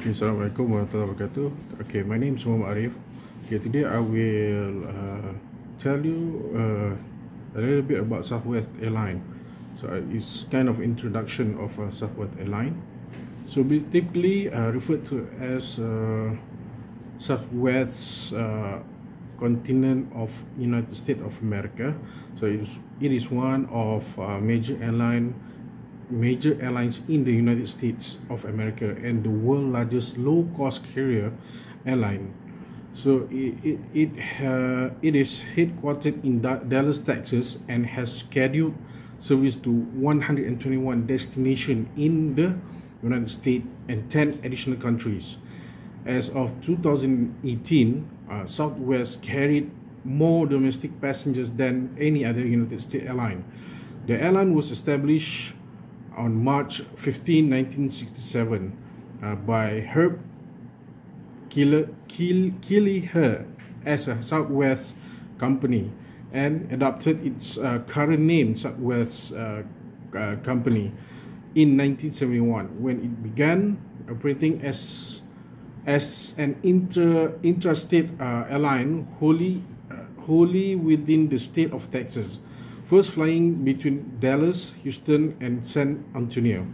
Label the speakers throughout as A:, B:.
A: Okay, Assalamualaikum warahmatullahi wabarakatuh. Okay, my name is Muhamad Ariff. Okay, today I will tell you a little bit about Southwest Airline. So it's kind of introduction of Southwest Airline. So we typically referred to as Southwest continent of United States of America. So it is one of major airlines in the United States of America and the world's largest low-cost carrier airline. So it is headquartered in Dallas, Texas, and has scheduled service to 121 destinations in the United States and 10 additional countries. As of 2018, Southwest carried more domestic passengers than any other United States airline. The airline was established on March 15, 1967 by Herb Kelleher as a Southwest company and adopted its current name, Southwest Company, in 1971 when it began operating as an intrastate airline wholly within the state of Texas, first flying between Dallas, Houston, and San Antonio.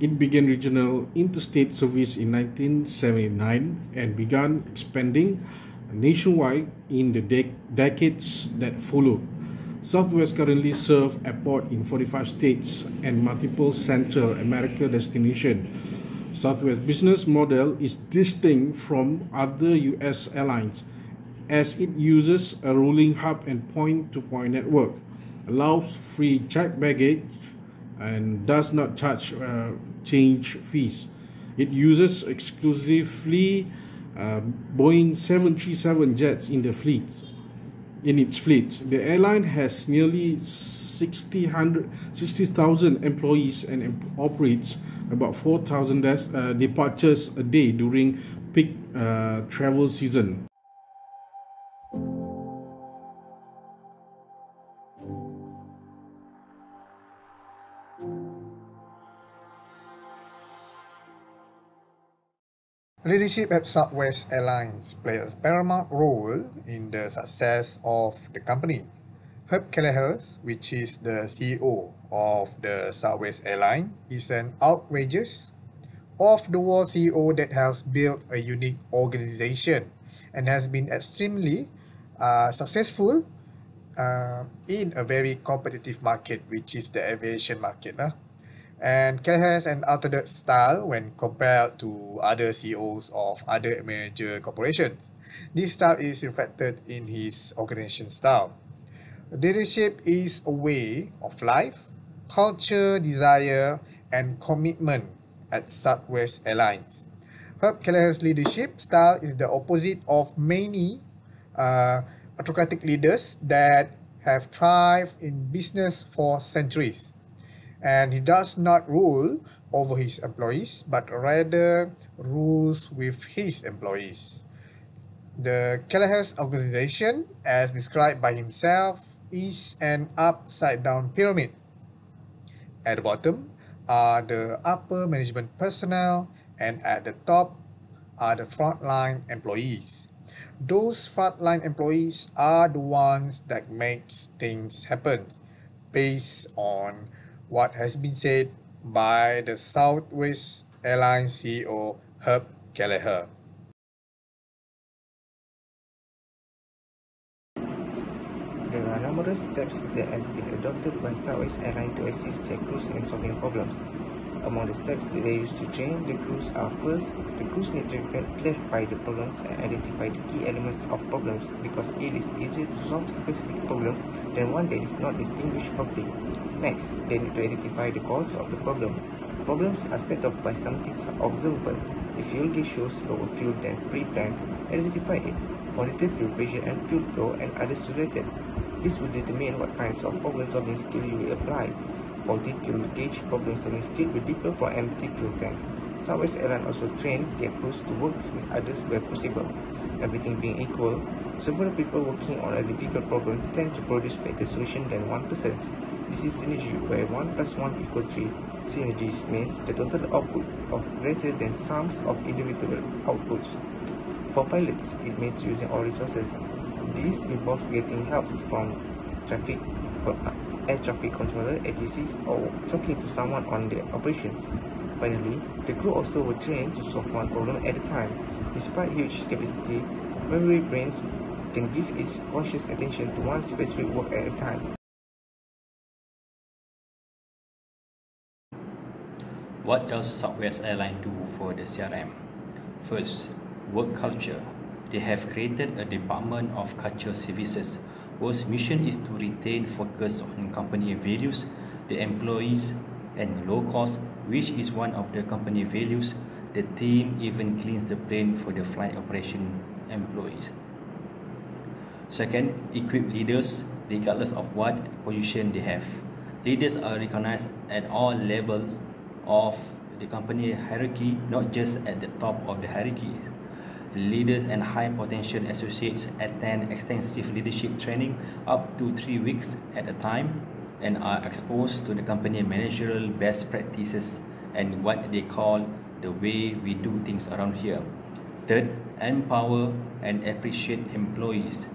A: It began regional interstate service in 1979 and began expanding nationwide in the decades that followed. Southwest currently serves airports in 45 states and multiple Central America destinations. Southwest business model is distinct from other U.S. airlines as it uses a rolling hub and point-to-point network, allows free checked baggage, and does not charge change fees. It uses exclusively Boeing 737 jets in its fleet. The airline has nearly 60,000 employees and operates about 4,000 departures a day during peak travel season.
B: Leadership at Southwest Airlines plays a paramount role in the success of the company. Herb Kelleher, which is the CEO of the Southwest Airline, is an outrageous, off-the-wall CEO that has built a unique organization and has been extremely successful in a very competitive market, which is the aviation market. And Kelleher has an alternate style when compared to other CEOs of other major corporations. This style is reflected in his organization style. Leadership is a way of life, culture, desire, and commitment at Southwest Airlines. Herb Kelleher's leadership style is the opposite of many autocratic leaders that have thrived in business for centuries. And he does not rule over his employees, but rather rules with his employees. The Kelleher's organization, as described by himself, is an upside-down pyramid. At the bottom are the upper management personnel, and at the top are the frontline employees. Those frontline employees are the ones that makes things happen, based on what has been said by the Southwest Airlines CEO Herb Kelleher.
C: There are numerous steps that have been adopted by Southwest Airlines to assist their crews in solving problems. Among the steps that they use to train the crews are: first, the crews need to clarify the problems and identify the key elements of problems, because it is easier to solve specific problems than one that is not distinguished properly. Next, they need to identify the cause of the problem. Problems are set off by something observable. If fuel gauge shows lower fuel than pre-planned, identify it. Monitor fuel pressure and fuel flow and others related. This will determine what kinds of problem-solving skill you will apply. Faulty fuel gauge problem-solving skill will differ from empty fuel tank. Southwest Airlines also trained their crews to work with others where possible. Everything being equal, several people working on a difficult problem tend to produce better solution than one person's. This is synergy, where 1 plus 1 equals 3. Synergies means the total output of greater than sums of individual outputs. For pilots, it means using all resources. This involves getting help from traffic or air traffic controller, ATCs, or talking to someone on the operations. Finally, the crew also were trained to solve one problem at a time. Despite huge capacity, memory brains can give its conscious attention to one specific work at a time.
D: What does Southwest Airlines do for the CRM? First, work culture. They have created a Department of Culture Services whose mission is to retain focus on company values, the employees, and low cost, which is one of the company values. The team even cleans the plane for the flight operation employees. Second, equip leaders regardless of what position they have. Leaders are recognized at all levels of the company hierarchy, not just at the top of the hierarchy. Leaders and high potential associates attend extensive leadership training up to 3 weeks at a time and are exposed to the company managerial best practices and what they call the way we do things around here. Third, empower and appreciate employees.